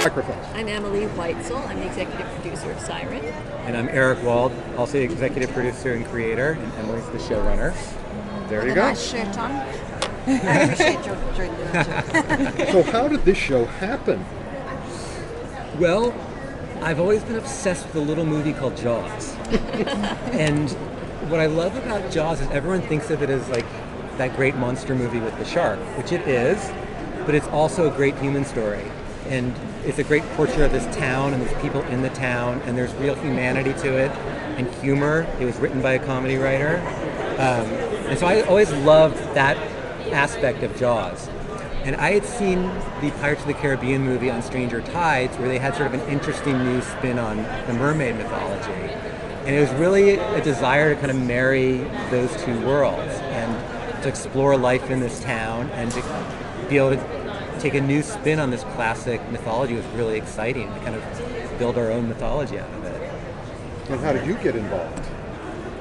Microphones. I'm Emily Whitesell. I'm the executive producer of Siren. And I'm Eric Wald, also the executive producer and creator, and Emily's the showrunner. There you With go. a nice shirt on. I appreciate your journey. So how did this show happen? Well, I've always been obsessed with a little movie called Jaws. And what I love about Jaws is everyone thinks of it as like that great monster movie with the shark, which it is, but it's also a great human story. And it's a great portrait of this town and there's people in the town and there's real humanity to it and humor. It was written by a comedy writer. And so I always loved that aspect of Jaws. And I had seen the Pirates of the Caribbean movie on Stranger Tides where they had sort of an interesting new spin on the mermaid mythology. And it was really a desire to kind of marry those two worlds and to explore life in this town and to be able to take a new spin on this classic mythology was really exciting to kind of build our own mythology out of it. And how did you get involved?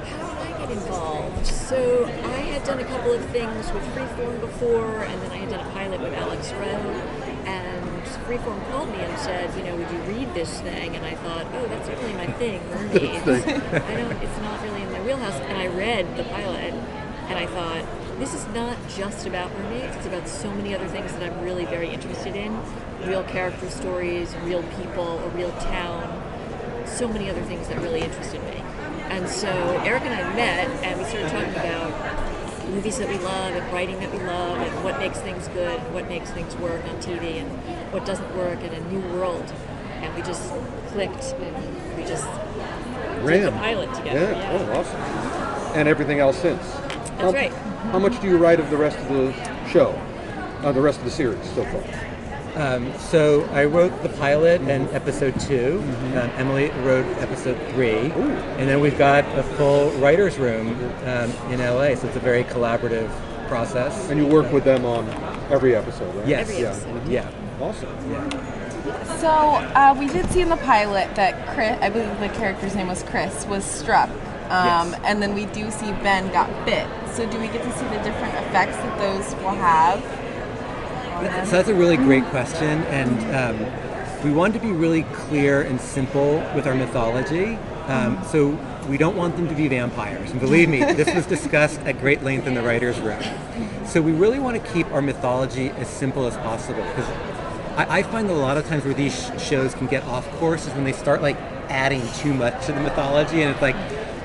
How did I get involved? So I had done a couple of things with Freeform before, and then I had done a pilot with Alex Rowe. And Freeform called me and said, you know, would you read this thing? And I thought, oh, that's not really my thing, mermaids. It's not really in my wheelhouse. And I read the pilot, and I thought, this is not just about mermaids, it's about so many other things that I'm really very interested in. Real character stories, real people, a real town, so many other things that really interested me. And so Eric and I met and we started talking about movies that we love and writing that we love and what makes things good and what makes things work on TV and what doesn't work in a new world. And we just clicked and we just did the pilot together. Yeah. Oh, awesome. And everything else since. That's right. How much do you write of the rest of the show, the rest of the series so far? So I wrote the pilot and episode 2. Emily wrote episode 3. And then we've got a full writer's room in LA, so it's a very collaborative process. And you work with them on every episode, right? Yes. Every episode. Yeah. Awesome. Yeah. So we did see in the pilot that Chris, I believe the character's name was Chris, was struck. Yes. And then we do see Ben got bit. So do we get to see the different effects that those will have? So that's a really great question, and we wanted to be really clear and simple with our mythology. So we don't want them to be vampires. And believe me, this was discussed at great length in the writer's room. So we really want to keep our mythology as simple as possible, because I find that a lot of times where these shows can get off course is when they start like adding too much to the mythology, and it's like,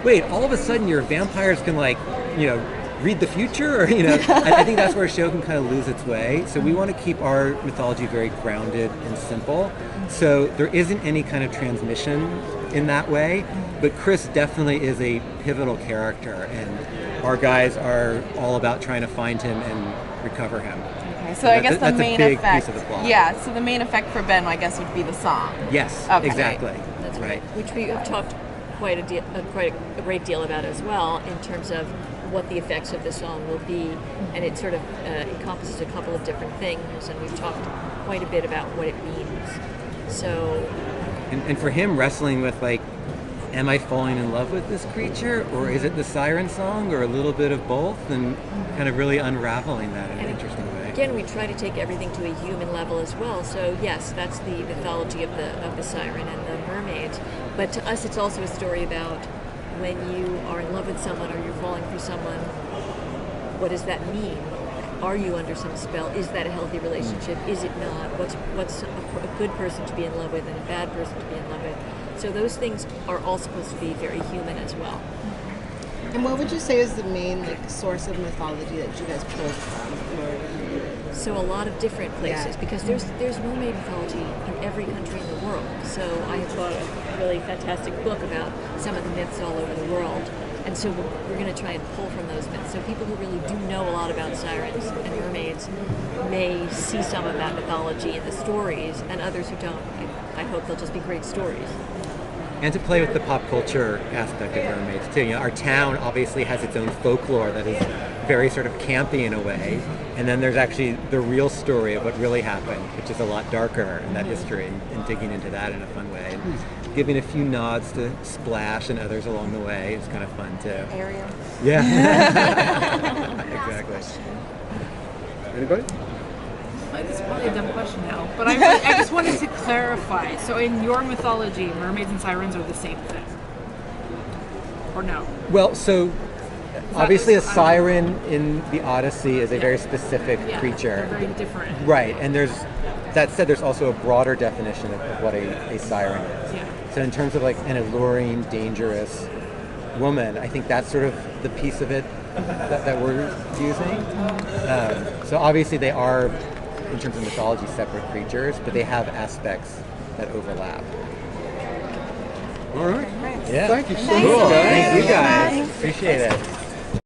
wait, all of a sudden your vampires can like, you know, read the future, or, you know, I think that's where a show can kind of lose its way. So we want to keep our mythology very grounded and simple. So there isn't any kind of transmission in that way, but Chris definitely is a pivotal character, and our guys are all about trying to find him and recover him. Okay, so I guess the that's main a big effect. piece of the plot. Yeah, so the main effect for Ben, I guess, would be the song. Yes, Okay. exactly. That's right. Which we have talked quite a great deal about as well in terms of what the effects of the song will be, and it sort of encompasses a couple of different things, and we've talked quite a bit about what it means. So, and for him, wrestling with like, am I falling in love with this creature, or is it the Siren song, or a little bit of both, and kind of really unraveling that in an interesting way. Again, we try to take everything to a human level as well. So yes, that's the mythology of the Siren and the mermaids, but to us, it's also a story about when you are in love with someone or you're falling for someone, what does that mean? Are you under some spell? Is that a healthy relationship? Is it not? What's a good person to be in love with and a bad person to be in love with? So those things are all supposed to be very human as well. And what would you say is the main source of mythology that you guys pulled from? Or... So a lot of different places, Yeah. because there's mermaid mythology in every country in the world. So I have bought a really fantastic book about some of the myths all over the world. And so we're going to try and pull from those myths. So people who really do know a lot about sirens and mermaids may see some of that mythology in the stories, and others who don't, I hope they'll just be great stories. And to play with the pop culture aspect of mermaids too. You know, our town obviously has its own folklore that is very sort of campy in a way, and then there's actually the real story of what really happened, which is a lot darker in that history, and digging into that in a fun way. And giving a few nods to Splash and others along the way is kind of fun too. Ariel. Yeah. Exactly. Anybody? This is probably a dumb question now, but I just wanted to clarify. So in your mythology, mermaids and sirens are the same thing, or no? Well, so obviously a siren in the Odyssey is a very specific creature. They're very different. Right, and that said, there's also a broader definition of what a siren is. Yeah. So in terms of like an alluring, dangerous woman, I think that's sort of the piece of it that we're using. So obviously they are, in terms of mythology, separate creatures, but they have aspects that overlap. All right. Yeah. Thank you so Thanks, much, guys. Thank you guys. Appreciate it.